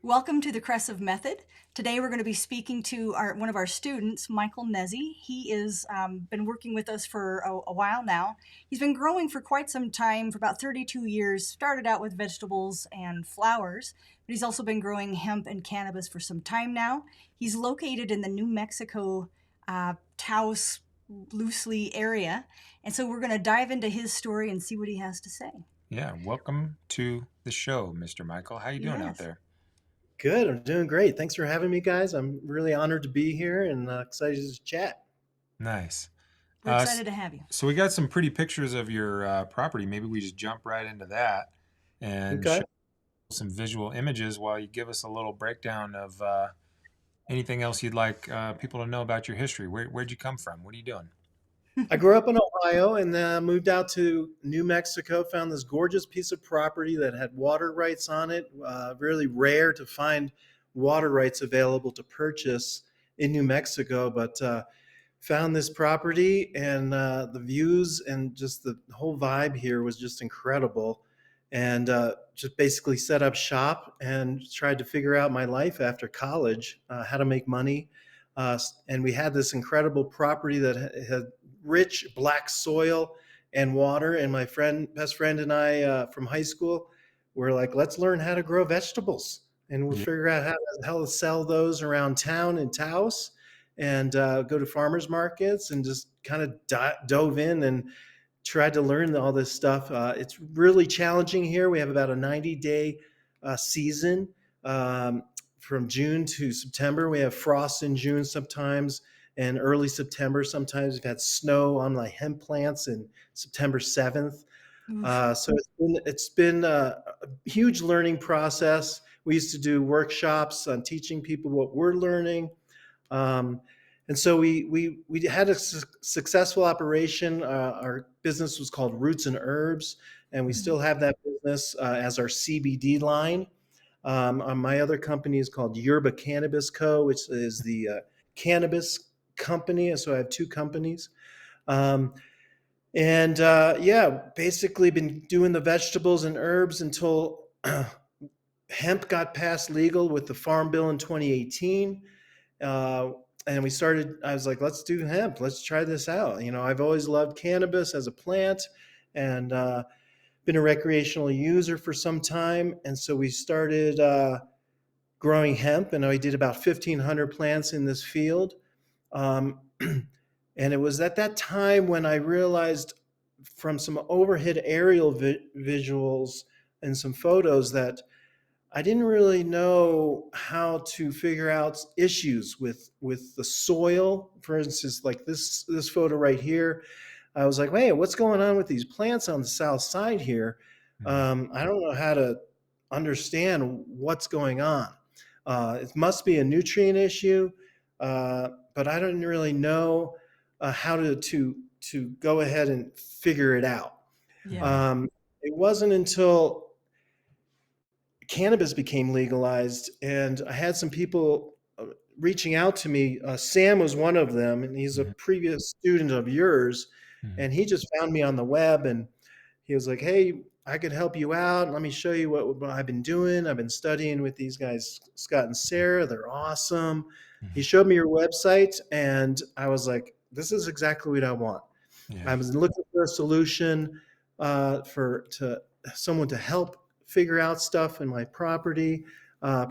Welcome to the Crescive Method. Today we're going to be speaking to one of our students, Michael Nezi. He has been working with us for a while now. He's been growing for quite some time, for about 32 years. Started out with vegetables and flowers, but he's also been growing hemp and cannabis for some time now. He's located in the New Mexico Taos loosely area, and so we're going to dive into his story and see what he has to say. Yeah, welcome to the show, Mr. Michael. How you doing out Yes. there? Good. I'm doing great. Thanks for having me, guys. I'm really honored to be here and excited to chat. Nice. We're S- excited to have you. so we got some pretty pictures of your property. Maybe we just jump right into that and Okay. show some visual images while you give us a little breakdown of anything else you'd like people to know about your history. Where'd you come from? What are you doing? I grew up in Ohio and moved out to New Mexico. Found this gorgeous piece of property that had water rights on it. Really rare to find water rights available to purchase in New Mexico, but found this property and the views and just the whole vibe here was just incredible. And just basically set up shop and tried to figure out my life after college, how to make money. And we had this incredible property that had rich black soil and water. And my best friend and I from high school were like, let's learn how to grow vegetables. And we'll Yeah. figure out how to sell those around town in Taos and go to farmers markets and just kind of dove in and tried to learn all this stuff. It's really challenging here. We have about a 90-day season from June to September. We have frost in June sometimes and early September sometimes. We've had snow on my hemp plants in September 7th. Oof. So it's been a huge learning process. We used to do workshops on teaching people what we're learning. Um, and so we had a successful operation. Our business was called Roots and Herbs, and we Mhm. still have that business as our CBD line. My other company is called Yerba Cannabis Co, which is the cannabis company. So I have two companies. Um, and yeah, basically been doing the vegetables and herbs until hemp got passed legal with the Farm Bill in 2018. Uh, and I was like, let's do hemp. Let's try this out. I've always loved cannabis as a plant and been a recreational user for some time. And so we started growing hemp, and I did about 1,500 plants in this field. Um, and it was at that time when I realized from some overhead aerial visuals and some photos that I didn't really know how to figure out issues with the soil. For instance, like this photo right here, I was like, "Hey, what's going on with these plants on the south side here? Mhm. I don't know how to understand what's going on. It must be a nutrient issue, but I don't really know how to go ahead and figure it out." Yeah. Right. It wasn't until cannabis became legalized, and I had some people reaching out to me. Sam was one of them, and he's a Mhm. previous student of yours, Mhm. and he just found me on the web, and he was like, "Hey, I could help you out. Let me show you what I've been doing. I've been studying with these guys, Scott and Sara. They're awesome." He Mhm. showed me your website, and I was like, "This is exactly what I want." I Yeah. was looking for a solution for to someone to help figure out stuff in my property.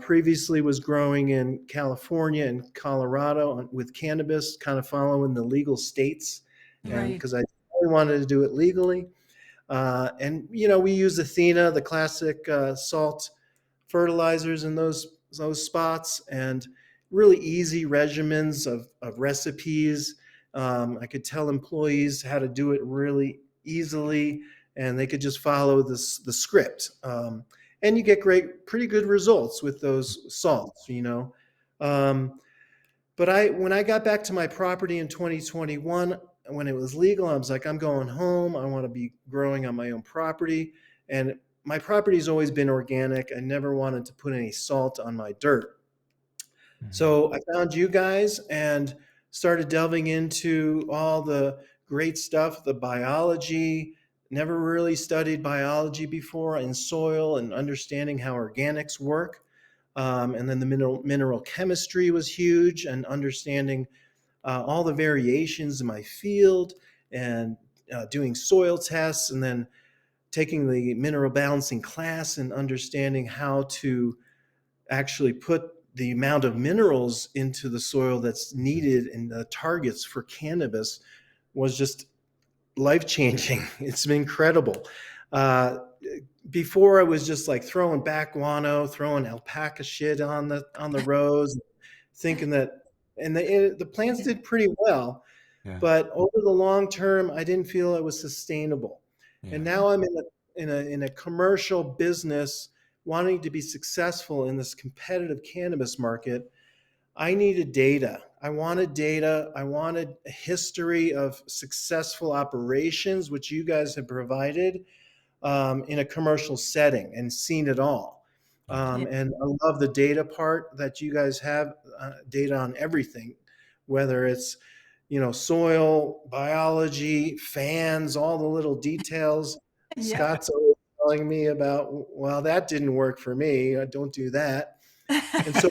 Previously, was growing in California and Colorado with cannabis, kind of following the legal states, and Right. because I really wanted to do it legally. And we use Athena, the classic salt fertilizers in those spots, and really easy regimens of recipes. I could tell employees how to do it really easily, and they could just follow the script. And you get pretty good results with those salts. Um, but when I got back to my property in 2021, when it was legal, I was like, I'm going home. I want to be growing on my own property. And my property's always been organic. I never wanted to put any salt on my dirt. Mhm. So I found you guys and started delving into all the great stuff, the biology. Never really studied biology before in soil and understanding how organics work. And then the mineral chemistry was huge, and understanding all the variations in my field, and doing soil tests, and then taking the mineral balancing class and understanding how to actually put the amount of minerals into the soil that's needed and the targets for cannabis was just life changing. It's been incredible. Uh, Before I was just like throwing back guano, throwing alpaca shit on the rows, thinking that, and the plants Yeah. did pretty well, Yeah. but over the long term, I didn't feel it was sustainable. And Yeah. now I'm in a commercial business, wanting to be successful in this competitive cannabis market. I needed data. I wanted data. I wanted a history of successful operations, which you guys have provided in a commercial setting and seen it all. Nice. Yeah. And I love the data part that you guys have, data on everything, whether it's soil biology, fans, all the little details. Yeah. Scott's always telling me about, well, that didn't work for me. Don't do that. And so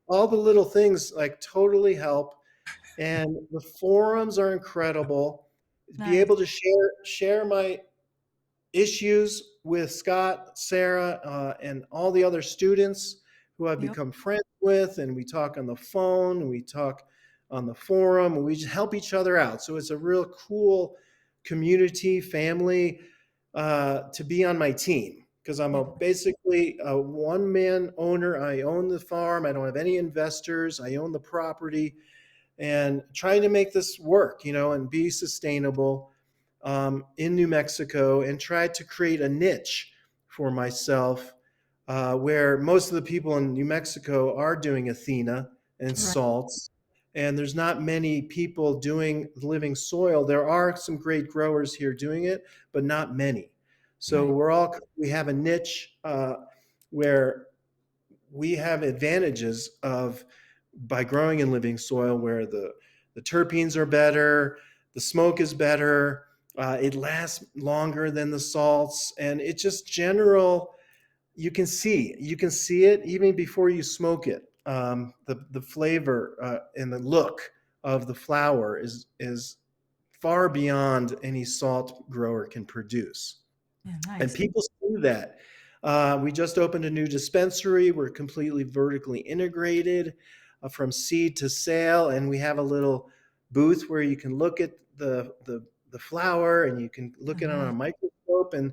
all the little things like totally help. And the forums are incredible. Be Nice. able to share my issues with Scott, Sarah, and all the other students who I've Yep. become friends with, and we talk on the phone, and we talk on the forum, and we just help each other out. So it's a real cool community, family to be on my team, because I'm Yeah. basically a one-man owner. I own the farm. I don't have any investors. I own the property, and trying to make this work, and be sustainable in New Mexico, and tried to create a niche for myself where most of the people in New Mexico are doing Athena and Right. salts. And there's not many people doing living soil. There are some great growers here doing it, but not many. So Right. we have a niche where we have advantages of by growing in living soil, where the terpenes are better, the smoke is better, it lasts longer than the salts, and it's just general. You can see it even before you smoke it. The flavor and the look of the flower is far beyond any salt grower can produce. Yeah. And Nice. people see that. We just opened a new dispensary. We're completely vertically integrated from seed to sale, and we have a little booth where you can look at the flower, and you can look at it on a Nice. microscope. And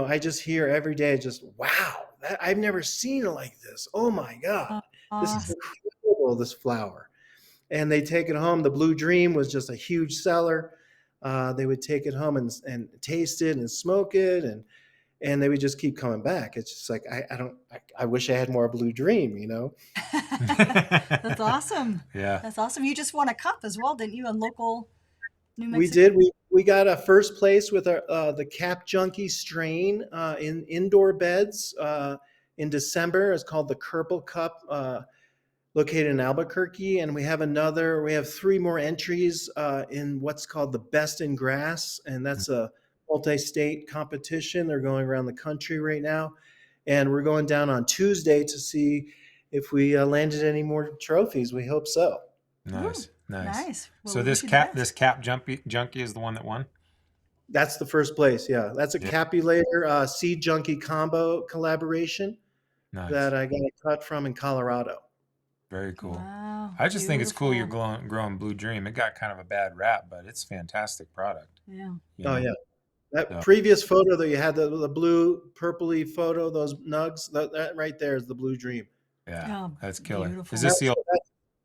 I just hear every day, just wow, I've never seen it like this. Oh my God, this is Awesome. incredible. This flower, and they take it home. The Blue Dream was just a huge seller. They would take it home and taste it and smoke it, and they would just keep coming back. It's just like I wish I had more Blue Dream. That's awesome. Yeah. That's awesome. You just won a cup as well, didn't you, in local New We Mexico? did. We got a first place with the Cap Junkie strain in indoor beds in December. It's called the Kerple Cup, located in Albuquerque, and we have three more entries in what's called the Best in Grass, and that's a multi-state competition. They're going around the country right now, and we're going down on Tuesday to see if we landed any more trophies. We hope so. Ooh, Nice. Nice. nice. Well, So we wish you the best. this cap junkie is the one that won. That's the first place. Yeah, that's a Yeah. Capulator Seed Junkie combo collaboration Nice. that I got a cut from in Colorado. Very cool. Wow, I just think it's cool you're beautiful. growing Blue Dream. It got kind of a bad rap, but it's a fantastic product. Yeah. You Oh know. yeah, that So, previous photo that you had, the blue purpley photo, those nugs, that right there is the Blue Dream. yeah, Oh, that's killer. Is beautiful. this the That's old?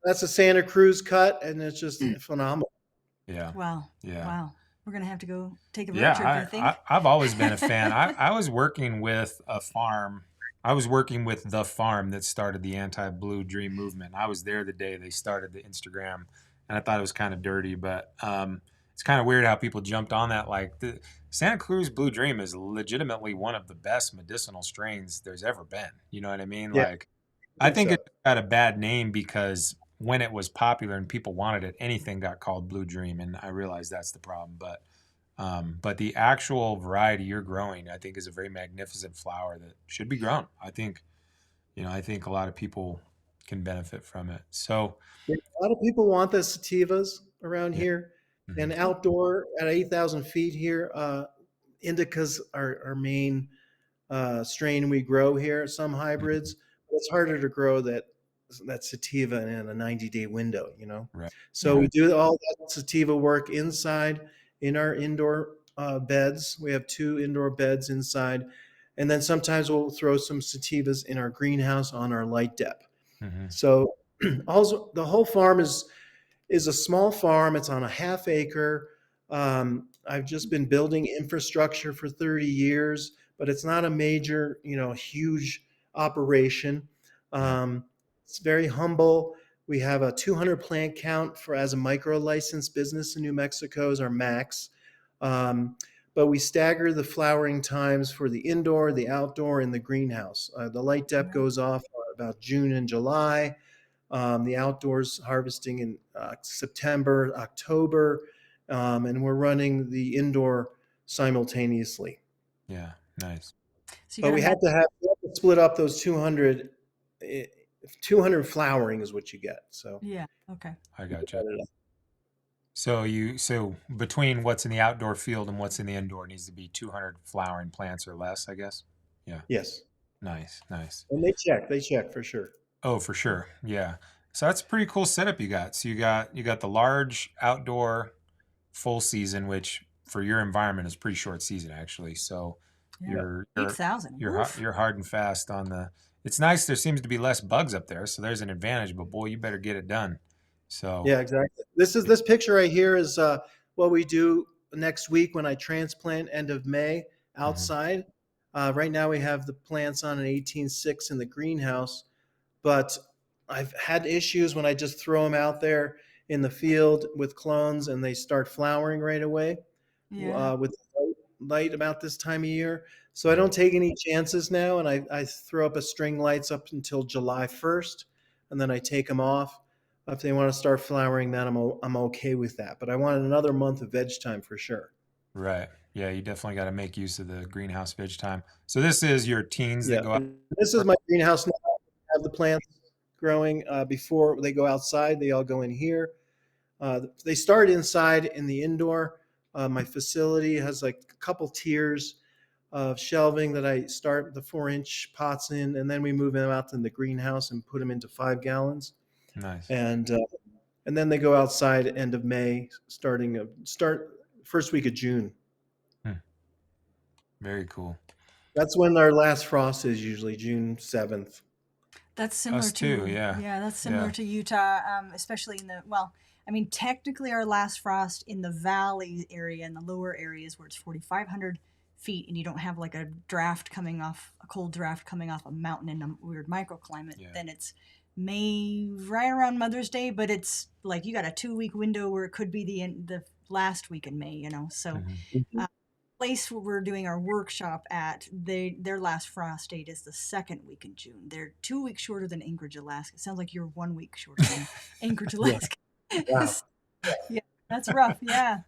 that's a Santa Cruz cut, and it's just phenomenal. Yeah. Wow. Yeah. Wow. We're gonna have to go take a road Yeah, trip, I think. I've always been a fan. I was working with a farm. I was working with the farm that started the anti-Blue Dream movement. I was there the day they started the Instagram, and I thought it was kind of dirty, but it's kind of weird how people jumped on that. Like the Santa Cruz Blue Dream is legitimately one of the best medicinal strains there's ever been. You know what I mean? Yeah, Like I I think think so. it got a bad name because when it was popular and people wanted it, anything got called Blue Dream, and I realize that's the problem. But the actual variety you're growing, I think, is a very magnificent flower that should be grown. I think I think a lot of people can benefit from it. So, Yeah, a lot of people want the sativas around yeah. here, and Hmm. outdoor at 8,000 feet here, indicas are our main strain we grow here. Some hybrids, but it's harder to grow that sativa in a 90-day window. Right. So Yeah. we do all that sativa work inside in our indoor beds. We have two indoor beds inside, and then sometimes we'll throw some sativas in our greenhouse on our light depth. Hmm. So also the whole farm is a small farm. It's on a half acre. I've just been building infrastructure for 30 years, but it's not a major, huge operation. Yeah. Um, it's very humble. We have a 200 plant count for as a micro licensed business in New Mexico is our max. Um, but we stagger the flowering times for the indoor, the outdoor, and the greenhouse. The light dep goes off about June and July. The outdoors harvesting in September, October, and we're running the indoor simultaneously. Yeah. Nice. So you But got a met. we have to split up those 200. 200 flowering is what you get. So Yeah. Okay. I gotcha. So between what's in the outdoor field and what's in the indoor needs to be 200 flowering plants or less, I guess. Yeah. yes, Nice. Nice. and they check for sure. Oh, for sure. Yeah. So that's a pretty cool setup you got. So you got the large outdoor full season, which for your environment is pretty short season actually. So Yeah. Yeah, you're 8,000. you're Woof. you're hard and fast on the. It's nice. There seems to be less bugs up there, so there's an advantage. But boy, you better get it done. So. yeah, exactly. This picture right here is what we do next week when I transplant end of May Mhm. outside. Right now we have the plants on an 18.6 in the greenhouse, but I've had issues when I just throw them out there in the field with clones and they start flowering right away Yeah. with light about this time of year. So I Mhm. don't take any chances now, and I throw up a string lights up until July 1st, and then I take them off. If they want to start flowering, then I'm okay with that. But I want another month of veg time for sure. Right. Yeah, you definitely got to make use of the greenhouse veg time. So this is your teens that Yeah, go out. and this is my greenhouse now. I have the plants growing before they go outside. They all go in here. They start inside in the indoor. My facility has like a couple tiers of shelving that I start the 4-inch pots in, and then we move them out in the greenhouse and put them into 5 gallons, Nice. and uh, and then they go outside end of May, start first week of June. Hmm. Very cool. That's when our last frost is usually June 7th. That's similar Us too. to, Yeah. yeah, that's similar Yeah. to Utah, especially in the, well, I mean, technically our last frost in the valley area, in the lower areas where it's 4,500 feet and you don't have like a draft coming off, a cold draft coming off a mountain in a weird microclimate, Yeah. then it's May, right around Mother's Day, but it's like you got a 2 week window where it could be the last week in May, so Hmm. Mhm. place where we're doing our workshop at, their last frost date is the second week in June. They're 2 weeks shorter than Anchorage, Alaska. It sounds like you're 1 week shorter than Anchorage, Yeah. Alaska. Wow. Yeah, that's rough. Yeah,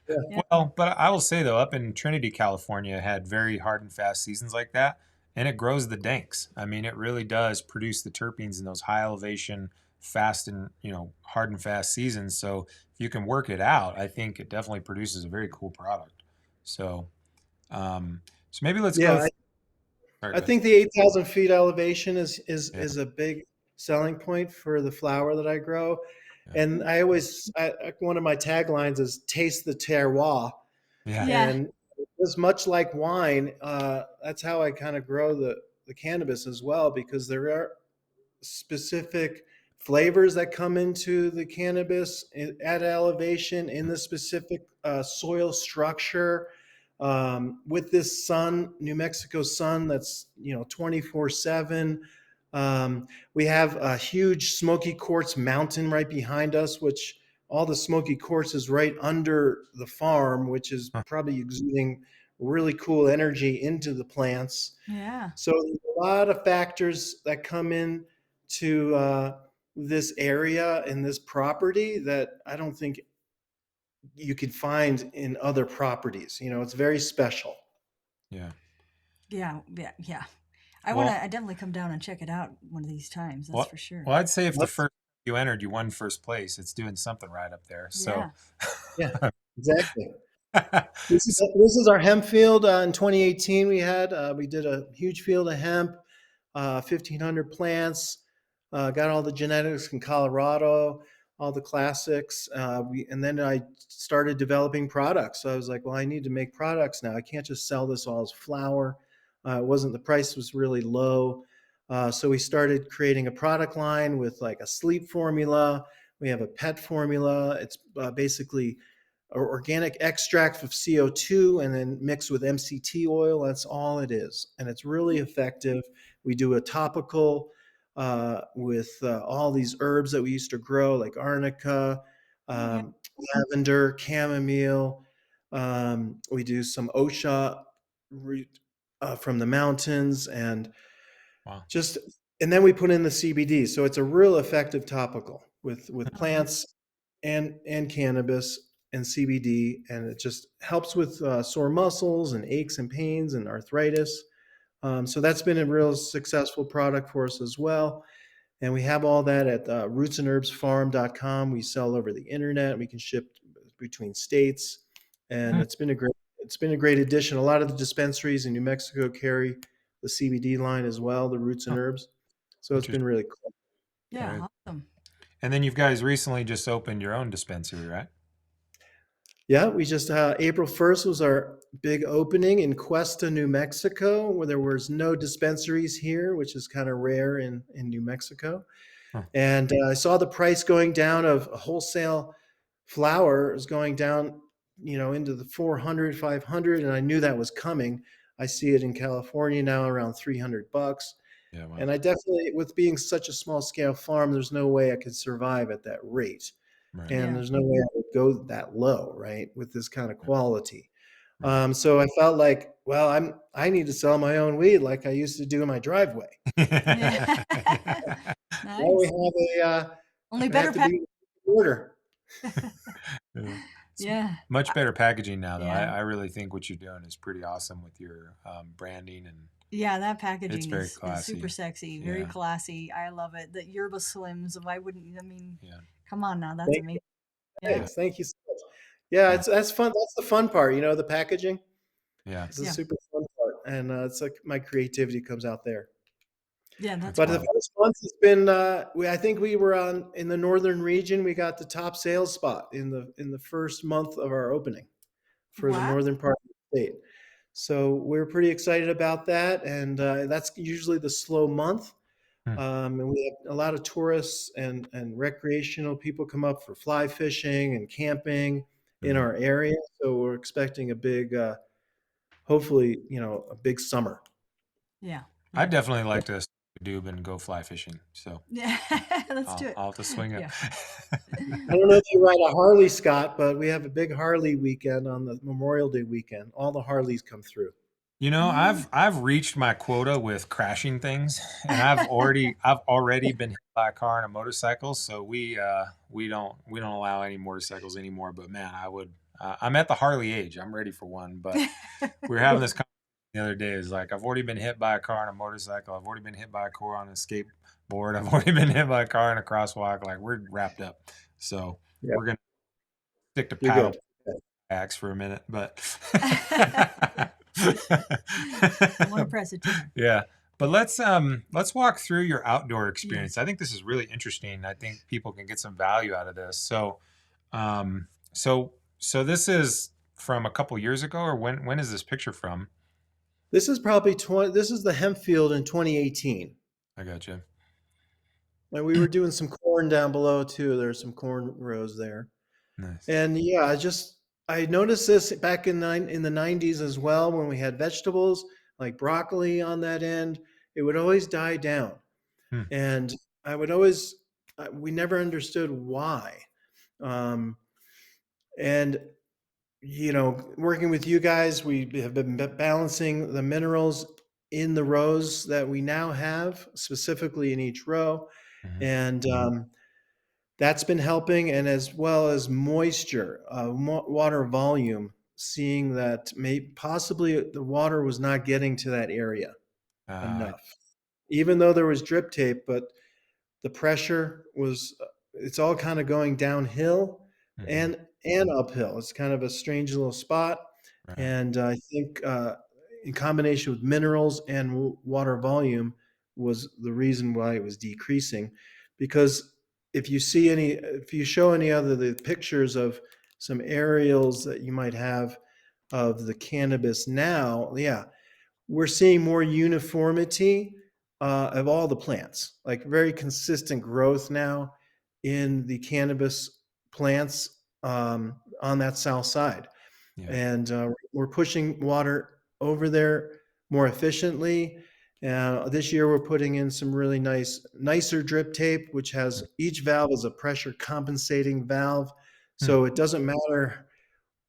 Yeah. yeah, Well, but I will say though, up in Trinity, California, had very hard and fast seasons like that, and it grows the danks. I mean, it really does produce the terpenes in those high elevation, fast and hard and fast seasons. So if you can work it out, I think it definitely produces a very cool product. So, so maybe let's go. Yeah, Sorry, I go ahead. think the 8,000 feet elevation Yeah, is a big selling point for the flower that I grow. yeah, And one of my taglines is "Taste the terroir," yeah. yeah, and as much like wine, that's how I kind of grow the cannabis as well, because there are specific flavors that come into the cannabis at elevation in the specific soil structure. With this sun, New Mexico sun, that's 24/7. We have a huge smoky quartz mountain right behind us, which all the smoky quartz is right under the farm, which is Huh, probably exuding really cool energy into the plants. yeah, So there's a lot of factors that come in to this area and this property that I don't think you could find in other properties. It's very special. yeah. yeah, yeah, yeah. Well, I definitely come down and check it out one of these times. That's well, for sure. well, I'd say if the Let's, first you entered, you won first place. It's doing something right up there. So, Yeah. yeah, exactly. This is our hemp field. In 2018, we did a huge field of hemp, 1,500 plants. Got all the genetics in Colorado, all the classics. And then I started developing products. So I was like, well, I need to make products now. I can't just sell this all as flour. It wasn't The price was really low. So we started creating a product line with like a sleep formula. We have a pet formula. It's basically or organic extract of CO2 and then mixed with MCT oil. That's all it is. And it's really effective. We do a topical with all these herbs that we used to grow, like arnica, Oh yeah. um, lavender, chamomile. We do some OSHA root from the mountains and wow. just, and then we put in the CBD. So it's a real effective topical with Oh yeah. plants and cannabis and CBD, and it just helps with sore muscles and aches and pains and arthritis. So that's been a real successful product for us as well. And we have all that at rootsandherbsfarm.com. We sell over the internet. We can ship between states, and Hmm, it's been a great addition. A lot of the dispensaries in New Mexico carry the CBD line as well, the roots and huh, herbs. So it's been interesting. really cool. Yeah. Very. Awesome. And then you guys recently just opened your own dispensary, right? Yeah, we just April 1st was our big opening in Questa, New Mexico, where there was no dispensaries here, which is kind of rare in New Mexico. Huh. And I saw the price going down of wholesale flour is going down, into the 400, 500, and I knew that was coming. I see it in California now around $300. Yeah. Wow. And I definitely, with being such a small scale farm, there's no way I could survive at that rate. Right. And Yeah. there's no way I would go that low, right, with this kind of quality. Right. So I felt like, well, I need to sell my own weed like I used to do in my driveway. Yeah. Now we Nice. have Only we have better to be order. Yeah. It's Yeah. much better packaging now, though. Yeah. I really think what you're doing is pretty awesome with your branding, and Yeah, that it's packaging very is super classy. sexy, very Yeah. classy. I love it. The Yerba Slims. Why wouldn't I mean? Yeah. Come on now, that's Thank amazing. Yeah. Yeah. Thanks. Thank you so much. Yeah, Yeah. that's fun. That's the fun part, the packaging. Yeah. It's a Yeah. super fun part, and it's like my creativity comes out there. Yeah, that's That's But the awesome. awesome. first month has been, I think we were on in the northern region. We got the top sales spot in the first month of our opening for the Wow. northern part of the state. So we're pretty excited about that, and that's usually the slow month. Hmm. And we have a lot of tourists and recreational people come up for fly fishing and camping in Mhm. our area. So we're expecting a big, hopefully, a big summer. Yeah. I'd Yeah. definitely like to doob and go fly fishing. So Yeah. Let's do I'll it. I'll have to swing it. Yeah. I don't know if you ride a Harley, Scott, but we have a big Harley weekend on the Memorial Day weekend. All the Harleys come through. You know, Mm. I've reached my quota with crashing things, and I've already been hit by a car and a motorcycle. So we don't allow any motorcycles anymore. But man, I would. I'm at the Harley age. I'm ready for one. But we were having this conversation the other day. Is like I've already been hit by a car on a motorcycle. I've already been hit by a car on a skateboard. I've already been hit by a car in a crosswalk. Like we're wrapped up. So Yeah, we're gonna stick to you're paddle good. Okay. axe for a minute, but Don't want to press it too hard. yeah. But let's walk through your outdoor Yeah. experience. I think this is really interesting. I think people can get some value out of this. Um so this is from a couple years ago, or when is this picture from? This is the hemp field in 2018. I got you. And we were doing some corn down below too. There's some corn rows there. Nice. And yeah, I noticed this back in the 90s as well when we had vegetables like broccoli on that end. It would always die down. Hmm. And I would always we never understood why. Um, and working with you guys, we have been balancing the minerals in the rows that we now have, specifically in each row. Mhm. And that's been helping, and as well as moisture, water volume, seeing that possibly the water was not getting to that area. Uh, enough. Even though there was drip tape, but the pressure was it's all kind of going downhill mhm, and uphill. It's kind of a strange little spot, right. and I think in combination with minerals and water volume was the reason why it was decreasing. Because if you show any other the pictures of some aerials that you might have of the cannabis now, yeah, we're seeing more uniformity of all the plants, like very consistent growth now in the cannabis plants on that south side. Yeah. And we're pushing water over there more efficiently. This year we're putting in some really nicer drip tape, which has each valve is a pressure compensating valve. Hmm. So it doesn't matter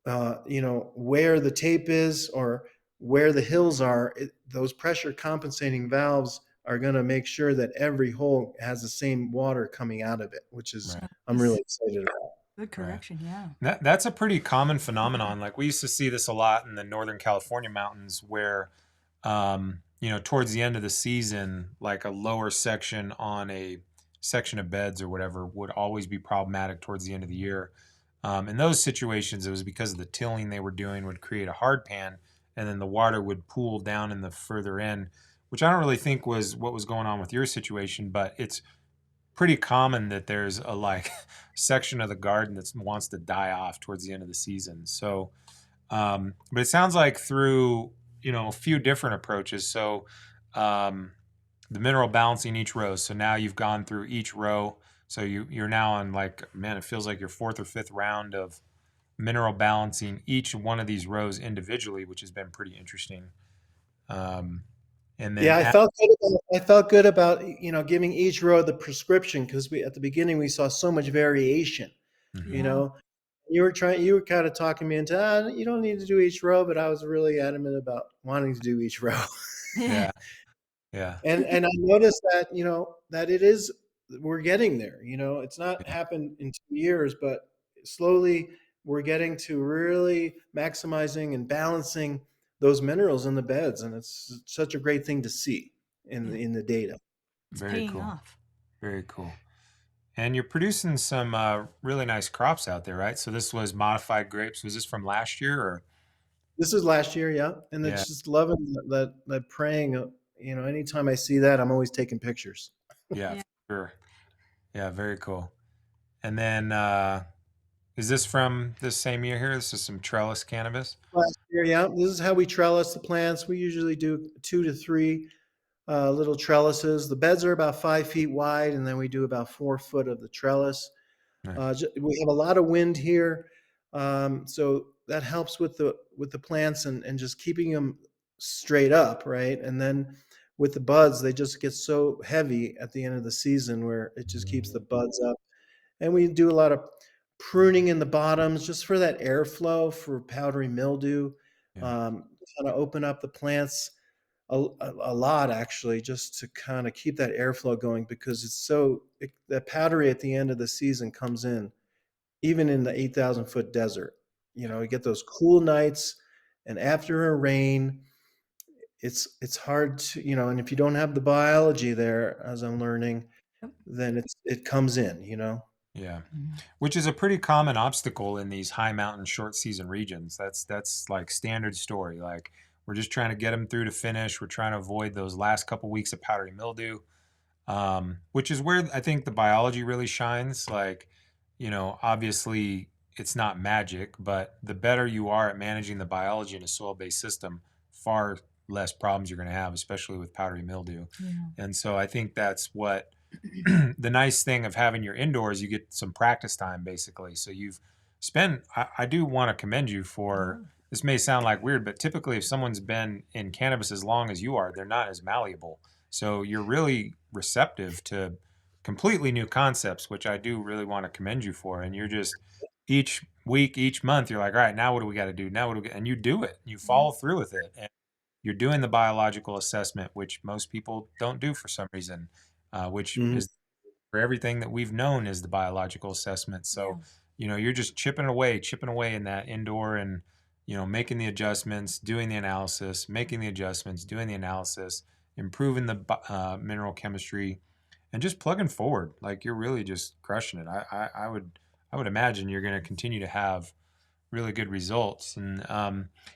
where the tape is or where the hills are, those pressure compensating valves are going to make sure that every hole has the same water coming out of it, which is Right. I'm really excited about. Good Right. correction. Yeah. That's a pretty common phenomenon. Like we used to see this a lot in the Northern California mountains where, towards the end of the season, like a lower section on a section of beds or whatever would always be problematic towards the end of the year. In those situations, it was because of the tilling they were doing would create a hard pan, and then the water would pool down in the further end, which I don't really think was what was going on with your situation, but it's pretty common that there's a like section of the garden that wants to die off towards the end of the season. So, but it sounds like through a few different approaches. So, um, the mineral balancing each row. So now you've gone through each row. So you're now on like man, it feels like your fourth or fifth round of mineral balancing each one of these rows individually, which has been pretty interesting. Um, and then Yeah, at, I felt good about giving each row the prescription because we at the beginning we saw so much variation. You mhm, Yeah. know, you were kind of talking me into you don't need to do each row, but I was really adamant about wanting to do each row. Yeah. yeah, yeah, And I noticed that, that it is we're getting there. It's not yeah, happened in 2 years, but slowly we're getting to really maximizing and balancing those minerals in the beds, and it's such a great thing to see in Yeah. the data. It's very paying cool, off. very cool. And you're producing some really nice crops out there, right? So this was modified grapes. Was this from last year or? This is last year, yeah, and Yeah, it's just loving that praying. Anytime I see that, I'm always taking pictures. yeah, Yeah. for sure. Yeah, very cool. And then is this from this same year here? This is some trellis cannabis. Last year, yeah, this is how we trellis the plants. We usually do 2 to 3 little trellises. The beds are about 5 feet wide, and then we do about 4 foot of the trellis. Nice. We have a lot of wind here, so that helps with the plants and just keeping them straight up, right? And then with the buds, they just get so heavy at the end of the season where it just keeps the buds up. And we do a lot of pruning in the bottoms just for that airflow for powdery mildew. Yeah. Kind of open up the plants a lot actually, just to kind of keep that airflow going because that powdery at the end of the season comes in even in the 8,000 foot desert. You get those cool nights, and after a rain, it's hard to and if you don't have the biology there, as I'm learning, Yep. then it comes in. Yeah. Mhm. Which is a pretty common obstacle in these high mountain short season regions. That's like standard story. Like we're just trying to get them through to finish. We're trying to avoid those last couple weeks of powdery mildew, which is where I think the biology really shines. Like, obviously it's not magic, but the better you are at managing the biology in a soil based system, far less problems you're going to have, especially with powdery mildew. Yeah. And so I think that's what the nice thing of having your indoors, you get some practice time basically. So you've spent, I do want to commend you for, Yeah. this may sound like weird, but typically if someone's been in cannabis as long as you are, they're not as malleable. So you're really receptive to completely new concepts, which I do really want to commend you for. And you're just each week, each month, you're like, all right, now what do we got to do? Now what do we, and you do it, you Yeah. follow through with it. And you're doing the biological assessment, which most people don't do for some reason, which Mhm. is for everything that we've known is the biological assessment. Yeah. So, you're just chipping away in that indoor and, making the adjustments, doing the analysis, making the adjustments, doing the analysis. improving the mineral chemistry, and just plugging forward. Like you're really just crushing it. I would imagine you're going to continue to have really good results. And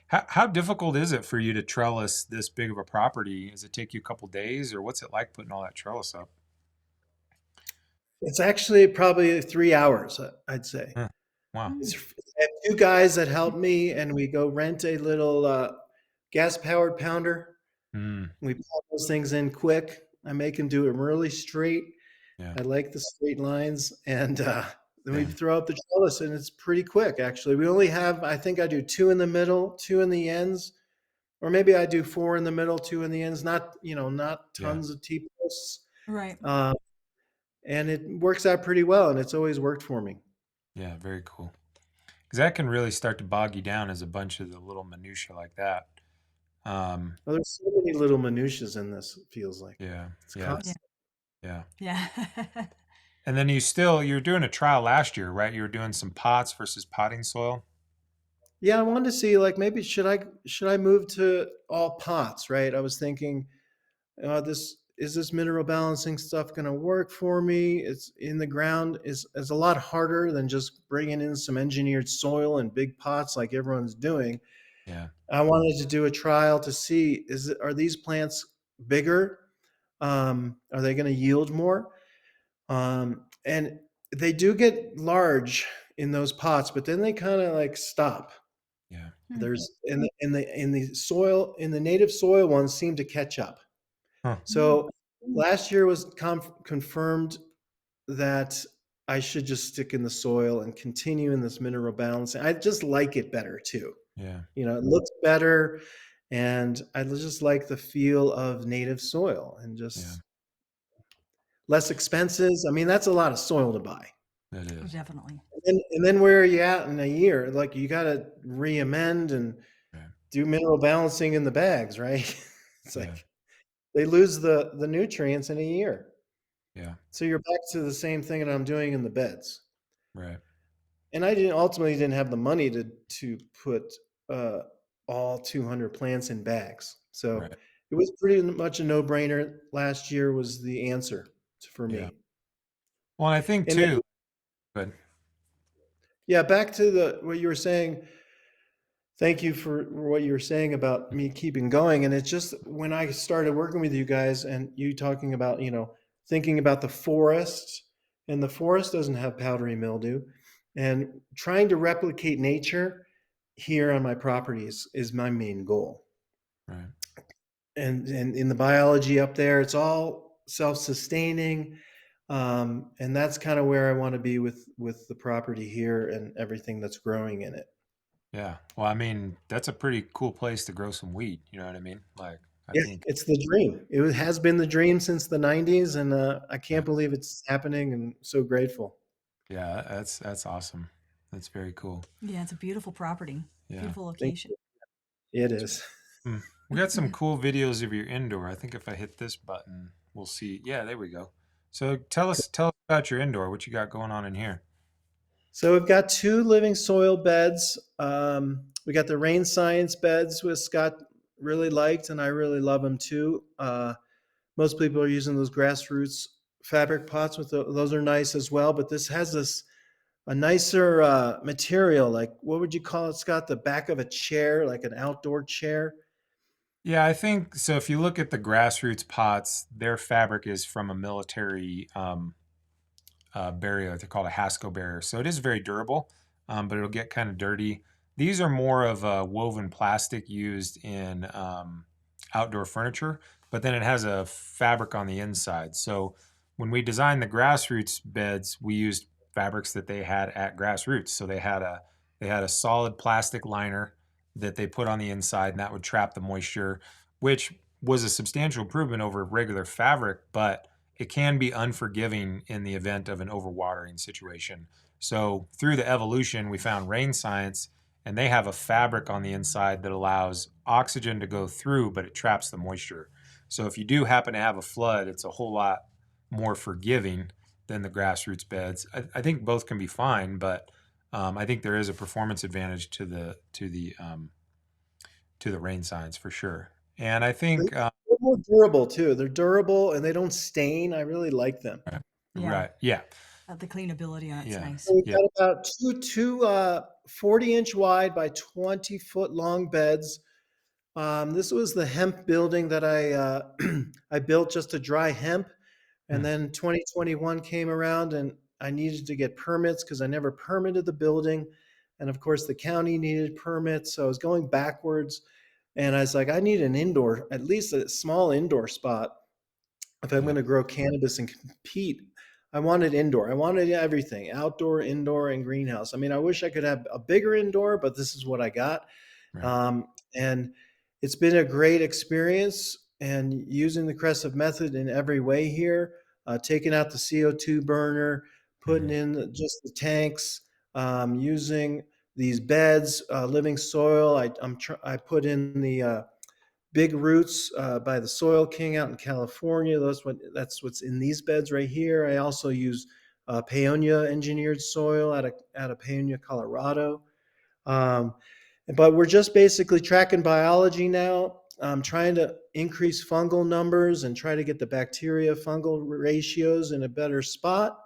how difficult is it for you to trellis this big of a property? Does it take you a couple days, or what's it like putting all that trellis up? It's actually probably 3 hours, I'd say. Huh. Wow. Mm. I have two guys that help me, and we go rent a little gas-powered pounder. Mm, We pop those things in quick. I make them do them really straight. yeah. I like the straight lines, and then we Yeah. throw up the trellis, and it's pretty quick, actually. We only have, I think I do two in the middle, two in the ends, or maybe I do four in the middle, two in the ends. Not, not Yeah. tons of T-posts. Right. Uh, and it works out pretty well, and it's always worked for me. Yeah. Very cool. Because that can really start to bog you down as a bunch of the little minutia like that. Um, Well, there's so many little minutiae in this, it feels like. yeah. It's Yeah. Yeah. constant. Yeah. Yeah. And then you were doing a trial last year, right? You were doing some pots versus potting soil. Yeah, I wanted to see, like, maybe should I move to all pots, right? I was thinking, this is this mineral balancing stuff going to work for me? It's in the ground is a lot harder than just bringing in some engineered soil in big pots like everyone's doing. Yeah. I wanted to do a trial to see, are these plants bigger? Are they going to yield more? And they do get large in those pots, but then they kind of like stop. Yeah. Hmm. There's in the soil, in the native soil ones seem to catch up. Huh. Mm. So last year was confirmed that I should just stick in the soil and continue in this mineral balancing. I just like it better too. Yeah. It looks better, and I just like the feel of native soil and Yeah. just less expenses. I mean, that's a lot of soil to buy. That Oh, is. definitely. And then where are you at in a year? Like you got to re-amend and Yeah. do mineral balancing in the bags, right? It's Yeah. like they lose the nutrients in a year. Yeah. So you're back to the same thing that I'm doing in the beds. Right. And I didn't have the money to put uh, all 200 plants in bags. So Right. it was pretty much a no-brainer. Last year was the answer for Yeah. me. Well, and I think And then, too. Good. yeah, back to the what you were saying. Thank you for what you were saying about me keeping going. And it's just when I started working with you guys and you talking about, thinking about the forest, and the forest doesn't have powdery mildew, and trying to replicate nature here on my properties is my main goal. Right. And in the biology up there, it's all self-sustaining. And that's kind of where I want to be with the property here and everything that's growing in it. Yeah. Well, I mean, that's a pretty cool place to grow some wheat. You know what I mean? Like, I Yeah, think. it's the dream. It has been the dream since the 90s, and I Yeah. can't believe it's happening, and so grateful. Yeah. That's awesome. That's very cool. Yeah, it's a beautiful property. Yeah. Beautiful Thank location. you. It is. We got some cool videos of your indoor. I think if I hit this button, we'll see. Yeah, there we go. So tell us about your indoor. What you got going on in here? So we've got two living soil beds. We got the rain science beds, which Scott really liked, and I really love them too. Most people are using those grassroots fabric pots those are nice as well, but this has this a nicer material. Like, what would you call it, Scott? The back of a chair, like an outdoor chair. Yeah, I think so. If you look at the grassroots pots, their fabric is from a military barrier. They're called a Hasco barrier. So it is very durable, but it'll get kind of dirty. These are more of a woven plastic used in outdoor furniture, but then it has a fabric on the inside. So when we designed the grassroots beds, we used fabrics that they had at grassroots. So they had a solid plastic liner that they put on the inside, and that would trap the moisture, which was a substantial improvement over regular fabric, but it can be unforgiving in the event of an overwatering situation. So through the evolution, we found rain science, and they have a fabric on the inside that allows oxygen to go through, but it traps the moisture. So if you do happen to have a flood, it's a whole lot more forgiving than the grassroots beds. I think both can be fine, but I think there is a performance advantage to the rain science for sure. And I think more durable too. They're durable and they don't stain. I really like them. Right. Yeah. Right. Yeah. The cleanability on it's Yeah. nice. So we've Yeah. got about two 40-inch wide by 20-foot long beds. This was the hemp building that I built just to dry hemp. And Hmm. then 2021 came around and I needed to get permits because I never permitted the building. And of course, the county needed permits. So I was going backwards. And I was like, I need an indoor, at least a small indoor spot if I'm Yeah. going to grow cannabis and compete. I wanted indoor. I wanted everything outdoor, indoor, and greenhouse. I mean, I wish I could have a bigger indoor, but this is what I got. Right. And it's been a great experience and using the Crescive method in every way here, taking out the CO2 burner, putting Hmm. in just the tanks, using these beds, living soil. I put in the big roots by the Soil King out in California. That's what's in these beds right here. I also use Paonia engineered soil out of Paonia, Colorado. Um, but we're just basically tracking biology now. I'm trying to increase fungal numbers and try to get the bacteria fungal ratios in a better spot.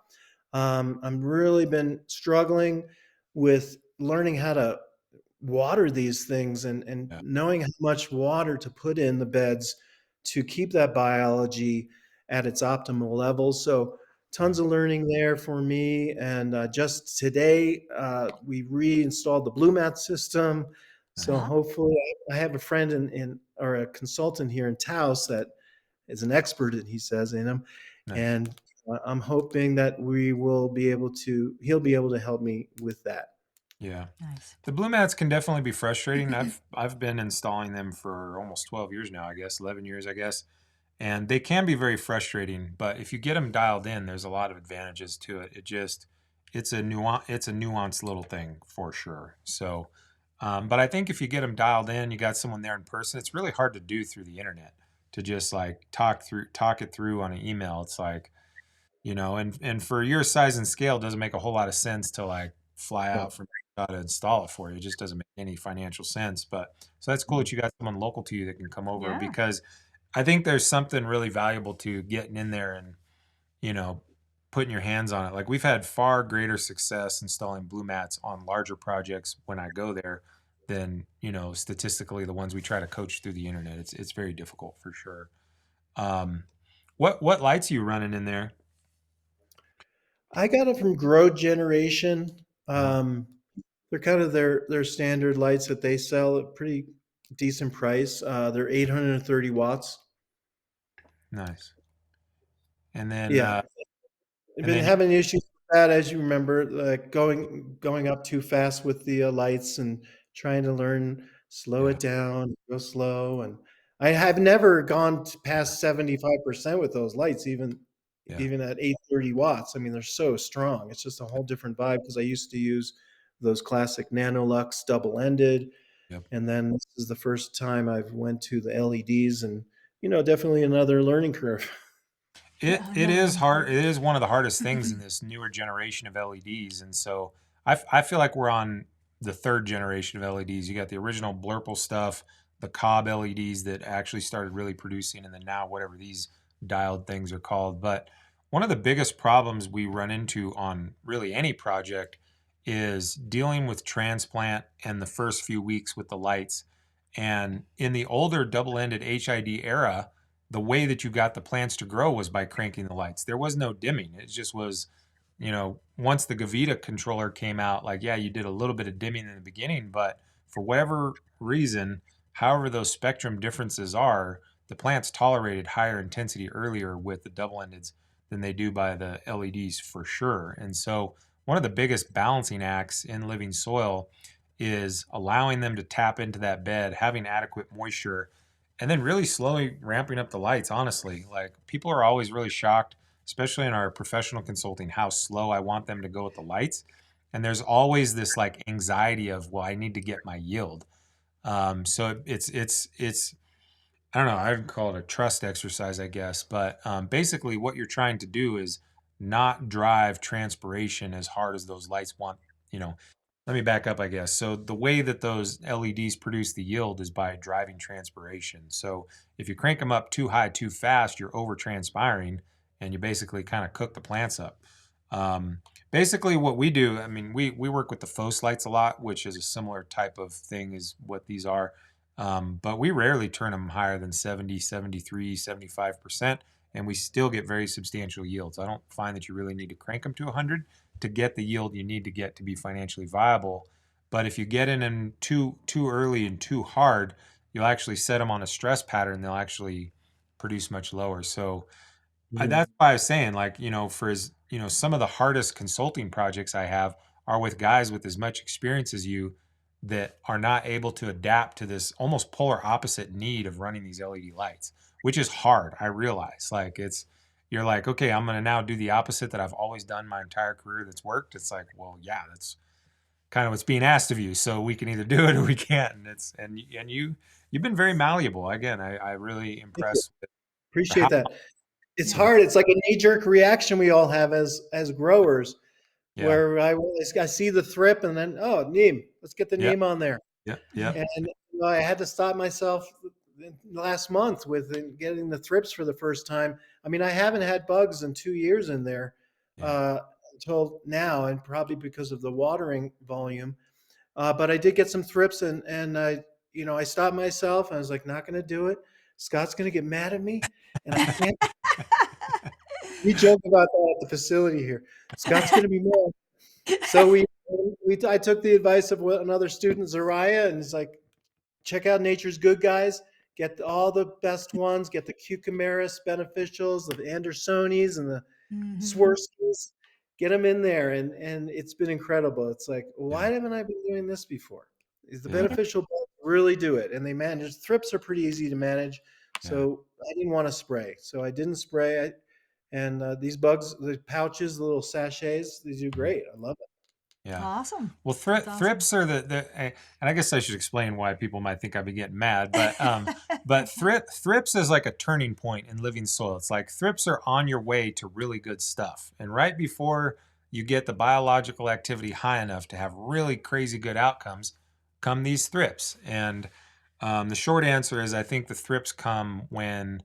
I'm really been struggling with learning how to water these things and Yeah. knowing how much water to put in the beds to keep that biology at its optimal level. So tons Right. of learning there for me. And just today, we reinstalled the Blue Mat system. So Yeah. Nice. hopefully, I have a friend in or a consultant here in Taos that is an expert, he says, in them. Nice. And I'm hoping that he'll be able to help me with that. Yeah. Nice. The blue mats can definitely be frustrating. I've been installing them for almost 12 years now, I guess, 11 years, I guess. And they can be very frustrating, but if you get them dialed in, there's a lot of advantages to it. It's a nuanced little thing for sure. So, but I think if you get them dialed in, you got someone there in person. It's really hard to do through the internet to just like talk it through on an email. It's like, and for your size and scale, it doesn't make a whole lot of sense to like fly out from to install it for you. It just doesn't make any financial sense. But so that's cool that you got someone local to you that can come over Yeah. because I think there's something really valuable to getting in there and, you know, putting your hands on it. Like we've had far greater success installing blue mats on larger projects when I go there than, statistically the ones we try to coach through the internet. It's very difficult for sure. Um, what lights are you running in there? I got it from Grow Generation. Uh-huh. They're kind of their standard lights that they sell at pretty decent price. They're 830 watts. Nice. And then Yeah, I've and been then having issues with that, as you remember, like going up too fast with the lights and trying to learn slow yeah, it down, go slow. And I have never gone past 75% with those lights, yeah, even at 830 watts. I mean, they're so strong. It's just a whole different vibe because I used to use those classic Nanolux double-ended, yep. and then this is the first time I've went to the LEDs, and definitely another learning curve. It No, is I'm hard. sure. It is one of the hardest things in this newer generation of LEDs, and so I feel like we're on the third generation of LEDs. You got the original Blurple stuff, the Cobb LEDs that actually started really producing, and then now whatever these dialed things are called. But one of the biggest problems we run into on really any project is dealing with transplant and the first few weeks with the lights. And in the older double-ended HID era, the way that you got the plants to grow was by cranking the lights. There was no dimming. It just was, once the Gavita controller came out, like, yeah, you did a little bit of dimming in the beginning, but for whatever reason, however those spectrum differences are, the plants tolerated higher intensity earlier with the double endeds than they do by the LEDs for sure. And so, one of the biggest balancing acts in living soil is allowing them to tap into that bed, having adequate moisture, and then really slowly ramping up the lights. Honestly, like people are always really shocked, especially in our professional consulting, how slow I want them to go with the lights. And there's always this like anxiety of, well, I need to get my yield. So it's I don't know, I'd call it a trust exercise, I guess. But basically, what you're trying to do is not drive transpiration as hard as those lights want. You know, let me back up, I guess. So the way that those LEDs produce the yield is by driving transpiration. So if you crank them up too high too fast, you're over transpiring, and you basically kind of cook the plants up. Basically, what we do, I mean, we work with the faux lights a lot, which is a similar type of thing as what these are. But we rarely turn them higher than 70, 73, 75%, and we still get very substantial yields. I don't find that you really need to crank them to 100 to get the yield you need to get to be financially viable. But if you get in them too early and too hard, you'll actually set them on a stress pattern. They'll actually produce much lower. So Mhm. that's why I was saying, like, for as some of the hardest consulting projects I have are with guys with as much experience as you that are not able to adapt to this almost polar opposite need of running these LED lights, which is hard. I realize, like, you're like, okay, I'm going to now do the opposite that I've always done my entire career that's worked. It's like, well, yeah, that's kind of what's being asked of you. So we can either do it or we can't. And you've been very malleable. Again, I really Thank you. impressed with how, Appreciate that. It's Yeah. hard. It's like a knee-jerk reaction we all have as growers, yeah, where I see the thrip and then, oh, neem, let's get the yeah, neem on there. yeah, yeah, And I had to stop myself last month with getting the thrips for the first time. I mean, I haven't had bugs in 2 years in there yeah. uh, until now, and probably because of the watering volume. But I did get some thrips, and I stopped myself. I was like, not going to do it. Scott's going to get mad at me, and I can't. We joke about that at the facility here. Scott's going to be mad. So I took the advice of another student, Zariah, and it's like, check out Nature's Good Guys. Get all the best ones. Get the Cucumaris beneficials, the Andersonis, and the Hmm. Swerskis. Get them in there, and it's been incredible. It's like, Yeah, why haven't I been doing this before? Is the yeah, beneficial bugs really do it, and they manage. Thrips are pretty easy to manage, yeah, so I didn't want to spray, so I didn't spray. And these bugs, the pouches, the little sachets, they do mhm, great. I love it. yeah. Awesome. Well, That's awesome. thrips are and I guess I should explain why people might think I'd be getting mad, but thrips is like a turning point in living soil. It's like thrips are on your way to really good stuff, and right before you get the biological activity high enough to have really crazy good outcomes, come these thrips. And the short answer is I think the thrips come when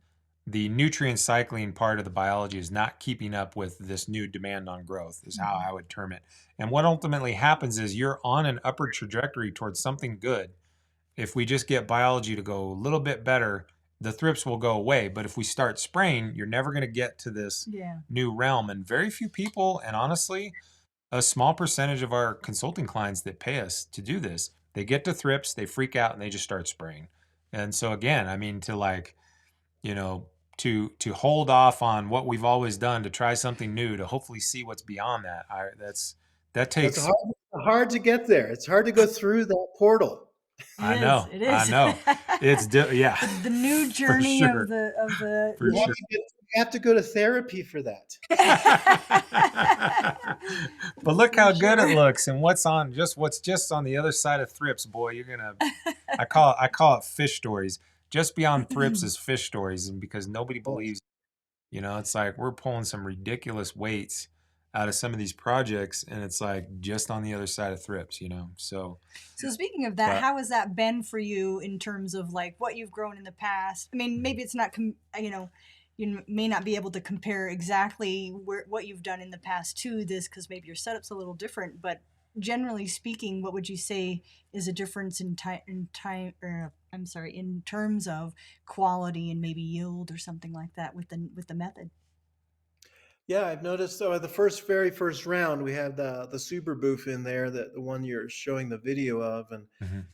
the nutrient cycling part of the biology is not keeping up with this new demand on growth, is how Mhm. I would term it. And what ultimately happens is you're on an upward trajectory towards something good. If we just get biology to go a little bit better, the thrips will go away. But if we start spraying, you're never going to get to this Yeah. new realm. And very few people, and honestly, a small percentage of our consulting clients that pay us to do this, they get to thrips, they freak out, and they just start spraying. And so again, I mean, to like, you know, to hold off on what we've always done to try something new to hopefully see what's beyond that. That That's takes. hard to get there. It's hard to go through that portal. It is. It I is. know. Yeah, The new for journey of sure, the for sure. You have to go to therapy for that. But look for how good it sure. looks, and what's just on the other side of thrips, boy. You're gonna. I call it fish stories. Just beyond thrips is fish stories, and because nobody Yes. believes, it's like we're pulling some ridiculous weights out of some of these projects, and it's like just on the other side of thrips. So, So speaking of that, but how has that been for you in terms of like what you've grown in the past? I mean, maybe it's not, you may not be able to compare exactly what you've done in the past to this because maybe your setup's a little different. But generally speaking, what would you say is a difference or I'm sorry, in terms of quality and maybe yield or something like that with the method? Yeah, I've noticed. So the very first round, we had the super booth in there, that the one you're showing the video of, and mhm,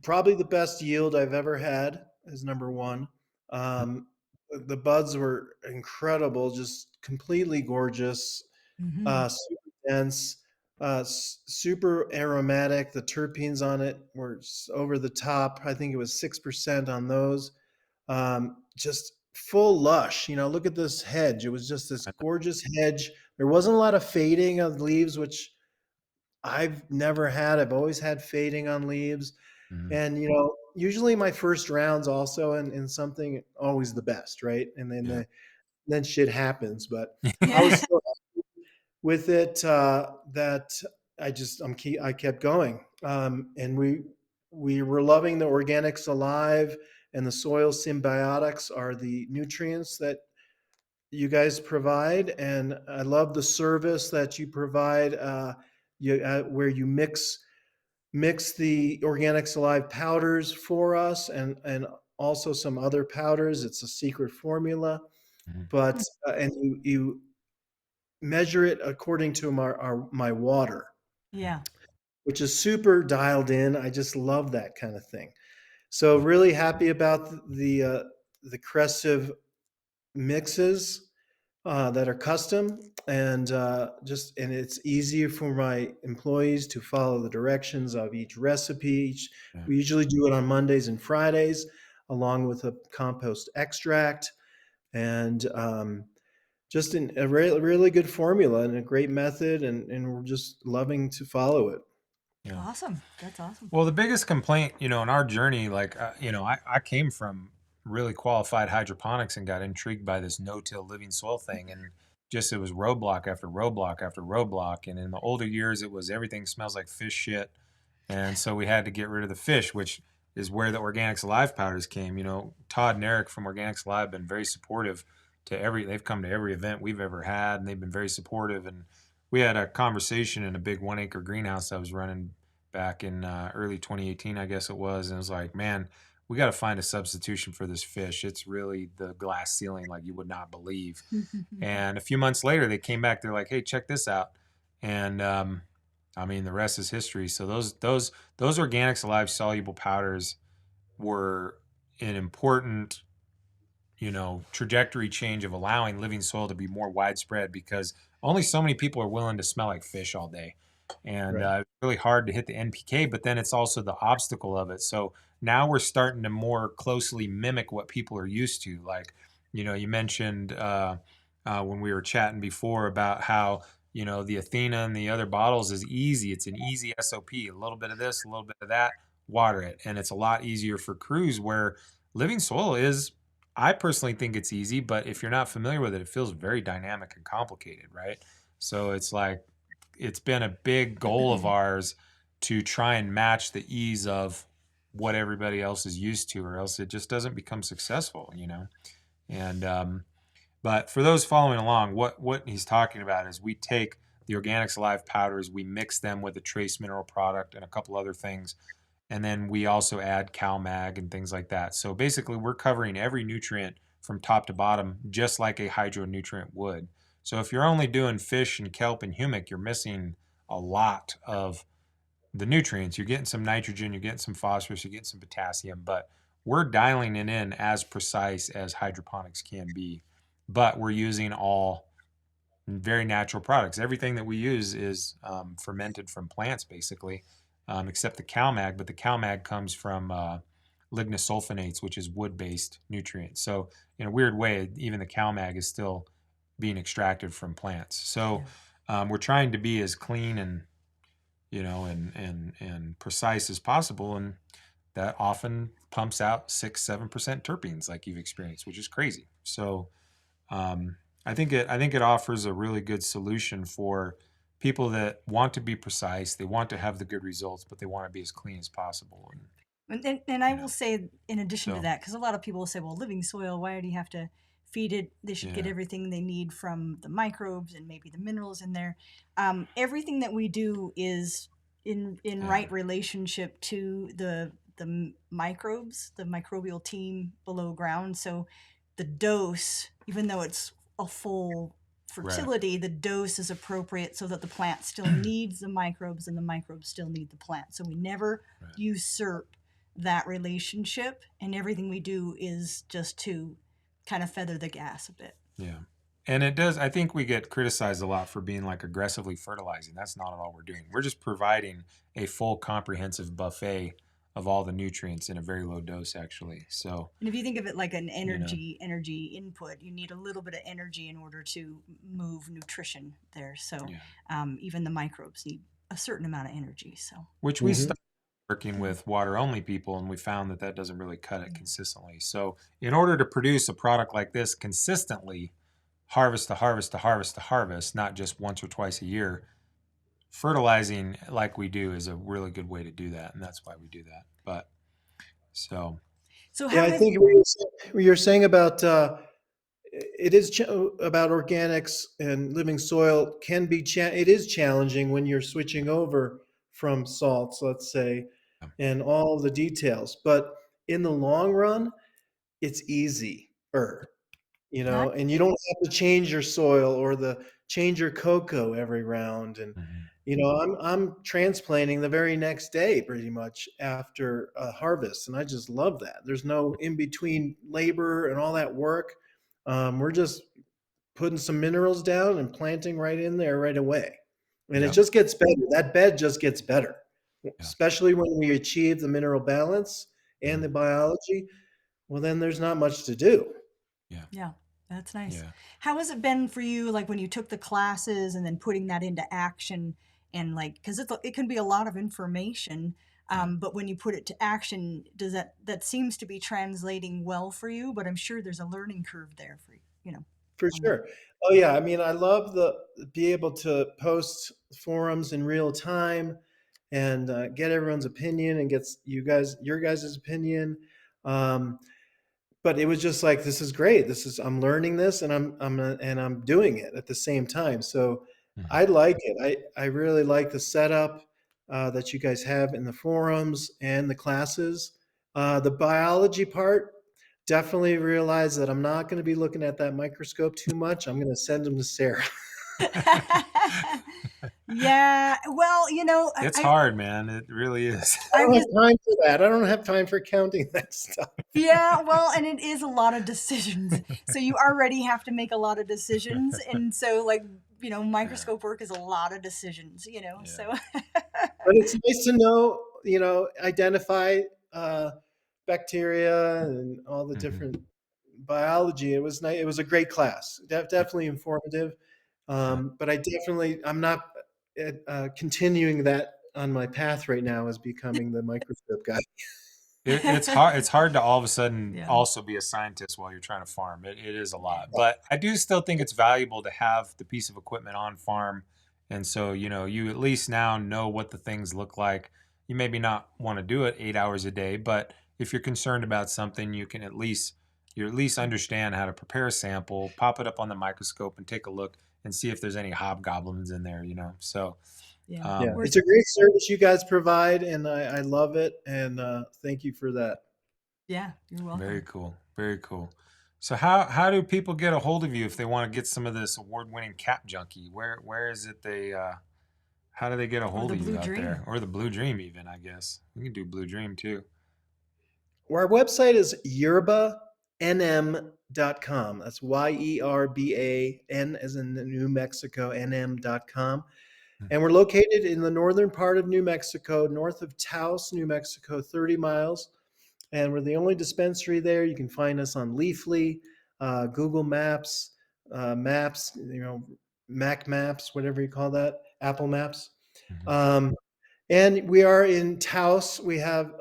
probably the best yield I've ever had is number one. Um, the buds were incredible, just completely gorgeous, Mm-hmm. super dense, super aromatic. The terpenes on it were over the top. I think it was 6% on those. Just full lush. Look at this hedge. It was just this gorgeous hedge. There wasn't a lot of fading of leaves, which I've never had. I've always had fading on leaves. mhm, And usually my first rounds also in something always the best, right? And then yeah, then shit happens. But I Yeah. was so happy with it that I kept going, and we were loving the organics alive, and the soil symbiotics are the nutrients that you guys provide, and I love the service that you provide. Where you mix the organics alive powders for us, and also some other powders. It's a secret formula, Mhm. but and you measure it according to my water, Yeah. which is super dialed in. I just love that kind of thing. So really happy about the Crescive mixes that are custom, and and it's easier for my employees to follow the directions of each recipe. Yeah. We usually do it on Mondays and Fridays, along with a compost extract, and just a really good formula and a great method, and we're just loving to follow it. Yeah. Awesome. That's awesome. Well, the biggest complaint, in our journey, like, I came from really qualified hydroponics and got intrigued by this no-till living soil thing. And just, it was roadblock after roadblock after roadblock. And in the older years, it was everything smells like fish shit. And so we had to get rid of the fish, which is where the Organics Alive powders came. Todd and Eric from Organics Alive have been very supportive they've come to every event we've ever had, and they've been very supportive. And we had a conversation in a big 1 acre greenhouse I was running back in early 2018, I guess it was. And it was like, man, we got to find a substitution for this fish. It's really the glass ceiling like you would not believe. And a few months later, they came back. They're like, hey, check this out. And I mean, the rest is history. So those Organics Alive soluble powders were an important, trajectory change of allowing living soil to be more widespread, because only so many people are willing to smell like fish all day. And Right. it's really hard to hit the NPK, but then it's also the obstacle of it. So now we're starting to more closely mimic what people are used to. Like, you mentioned when we were chatting before about how, the Athena and the other bottles is easy. It's an easy SOP, a little bit of this, a little bit of that, water it. And it's a lot easier for crews, where living soil is, I personally think it's easy, but if you're not familiar with it, it feels very dynamic and complicated, right? So it's like, it's been a big goal of ours to try and match the ease of what everybody else is used to, or else it just doesn't become successful. And but for those following along, what he's talking about is we take the Organics Alive powders, we mix them with a trace mineral product and a couple other things, and then we also add CalMag and things like that. So basically, we're covering every nutrient from top to bottom, just like a hydronutrient would. So if you're only doing fish and kelp and humic, you're missing a lot of the nutrients. You're getting some nitrogen, you're getting some phosphorus, you're getting some potassium, but we're dialing it in as precise as hydroponics can be. But we're using all very natural products. Everything that we use is fermented from plants, basically, except the CalMag. But the CalMag comes from lignosulfonates, which is wood-based nutrients. So in a weird way, even the CalMag is still being extracted from plants. So we're trying to be as clean and and precise as possible, and that often pumps out 6-7% terpenes, like you've experienced, which is crazy. So um, I think it offers a really good solution for people that want to be precise. They want to have the good results, but they want to be as clean as possible. And I You will know, say, in addition to so that, because a lot of people will say, well, living soil, why do you have to feed it? They should get yeah, everything they need from the microbes and maybe the minerals in there. Everything that we do is in yeah, right relationship to the microbes, the microbial team below ground. So the dose, even though it's a full right, fertility, the dose is appropriate so that the plant still needs the microbes and the microbes still need the plant. So we never right, usurp that relationship, and everything we do is just to kind of feather the gas a bit. yeah. And it does. I think we get criticized a lot for being like aggressively fertilizing. That's not at all we're doing. We're just providing a full comprehensive buffet of all the nutrients in a very low dose, actually. So, And if you think of it like an you know, energy input, you need a little bit of energy in order to move nutrition there. So yeah. even the microbes need a certain amount of energy. So Which we Hmm. started working with water only people, and we found that that doesn't really cut it yeah. consistently. So, in order to produce a product like this consistently, harvest to harvest to harvest to harvest, not just once or twice a year, fertilizing like we do is a really good way to do that, and that's why we do that. But so So Yeah, how I has think what you're saying about it is about organics and living soil can be it is challenging when you're switching over from salts, let's say, and all the details. But in the long run, it's easier, not and you don't have to change your soil or the change your cocoa every round. And mhm. I'm transplanting the very next day, pretty much after a harvest, and I just love that. There's no in between labor and all that work. We're just putting some minerals down and planting right in there right away, and it Yep, just gets better. That bed just gets better, yeah, especially when we achieve the mineral balance and mhm, the biology. Well, then there's not much to do. yeah, Yeah, that's nice. yeah, How has it been for you, like when you took the classes and then putting that into action, and like, because it can be a lot of information, yeah, but when you put it to action, does that seems to be translating well for you? But I'm sure there's a learning curve there for you, For on that. sure. Oh yeah, I mean, I love the be able to post forums in real time and get everyone's opinion and gets your guys' opinion. Um, but it was just like, this is great. I'm learning this, and I'm doing it at the same time. So mhm, I like it. I really like the setup that you guys have in the forums and the classes. The biology part, definitely realize that I'm not going to be looking at that microscope too much. I'm going to send them to Sarah. Yeah, well, it's hard, man. It really is. I I'm don't just have time for that. I don't have time for counting that stuff. yeah, well, and it is a lot of decisions. So you already have to make a lot of decisions, and so like Yeah, microscope work is a lot of decisions. yeah, So But it's nice to know, identify bacteria and all the mhm, different biology. It was nice. It was a great class. yeah, Definitely informative. yeah. But I'm not continuing that on my path right now as becoming the microscope guy. It's hard. It's hard to all of a sudden yeah, also be a scientist while you're trying to farm. It is a lot, but I do still think it's valuable to have the piece of equipment on farm, and so you at least now know what the things look like. You maybe not want to do it 8 hours a day, but if you're concerned about something, you at least understand how to prepare a sample, pop it up on the microscope, and take a look and see if there's any hobgoblins in there. So yeah. Yeah, um, We're it's a great service you guys provide, and I love it. And thank you for that. yeah. You're Very welcome. cool. Very cool. So how do people get a hold of you if they want to get some of this award-winning cap junkie? Where is it they how do they get a Or hold the of you blue out there? dream. Or the Blue Dream even, I guess. We can do Blue Dream too. Our website is yerbanm.com. That's YERBAN as in New Mexico, NM.com. Hmm. And we're located in the northern part of New Mexico, north of Taos, New Mexico, 30 miles. And we're the only dispensary there. You can find us on Leafly, Google Maps, Maps, Mac Maps, whatever you call that, Apple Maps. Mhm. Um, and we are in Taos. We have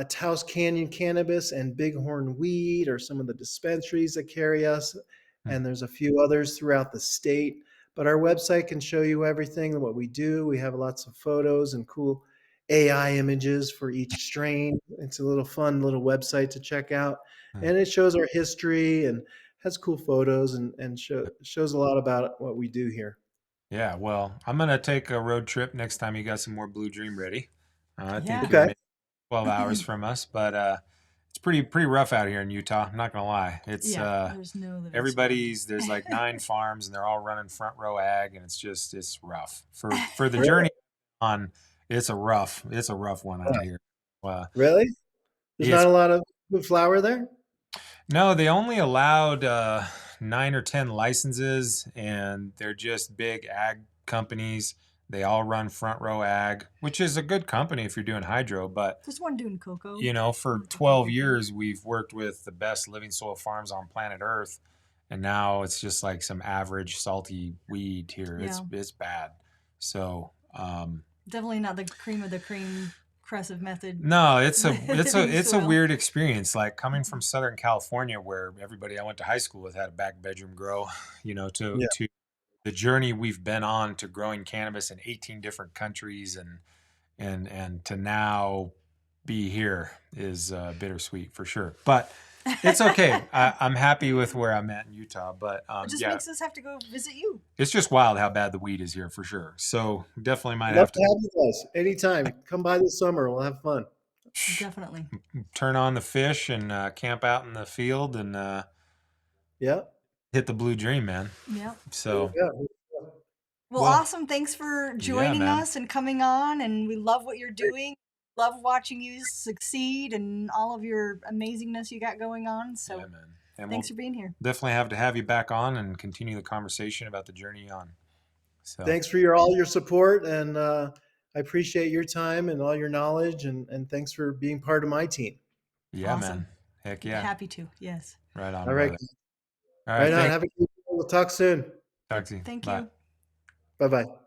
Taos Canyon Cannabis and Bighorn Weed are some of the dispensaries that carry us. Hmm. And there's a few others throughout the state. But our website can show you everything and what we do. We have lots of photos and cool AI images for each strain. It's a little fun little website to check out. Hmm. And it shows our history and has cool photos and shows a lot about what we do here. Yeah, well, I'm gonna take a road trip next time you got some more Blue Dream ready. I think Yeah. you're Okay. maybe 12 hours from us, but it's pretty rough out here in Utah. I'm not gonna lie. It's Yeah. There's no living space. there's like 9 farms and they're all running front row ag, and it's rough for the Really? journey on. It's a rough one out here. Uh, Really? There's not it's a lot of good flower there? no, they only allowed 9 or 10 licenses, and they're just big ag companies. They all run front row ag, which is a good company if you're doing hydro, but There's one doing cocoa. for One cocoa 12 company. years, we've worked with the best living soil farms on planet Earth. And now it's just like some average salty weed here. It's, Yeah. it's bad. So, Definitely not the cream of the cream Crescive method no, it's a, it's a, living it's a soil. weird experience. Like coming from Southern California, where everybody I went to high school with had a back bedroom grow, to the journey we've been on to growing cannabis in 18 different countries and to now be here is bittersweet for sure. But it's okay. I'm happy with where I'm at in Utah. But It just yeah, makes us have to go visit you. it's just wild how bad the weed is here for sure. So definitely might Love have to to have you guys anytime. Come by this summer. We'll have fun. Definitely. turn on the fish and camp out in the field and Yeah. hit the blue dream, man. Yeah. So, Yeah. Well, well, awesome. Thanks for yeah, joining man. us and coming on. And we love what you're doing. Love watching you succeed and all of your amazingness you got going on. So Yeah, man. And thanks we'll for being here. definitely have to have you back on and continue the conversation about the journey on. So, Thanks for all your support, and I appreciate your time and all your knowledge, and thanks for being part of my team. yeah, man. Awesome. Heck yeah. Happy to. Yes. Right on, All right, brother. All right. right on. Have a good day. We'll talk soon. Talk to you. Thank Bye. you. Bye bye.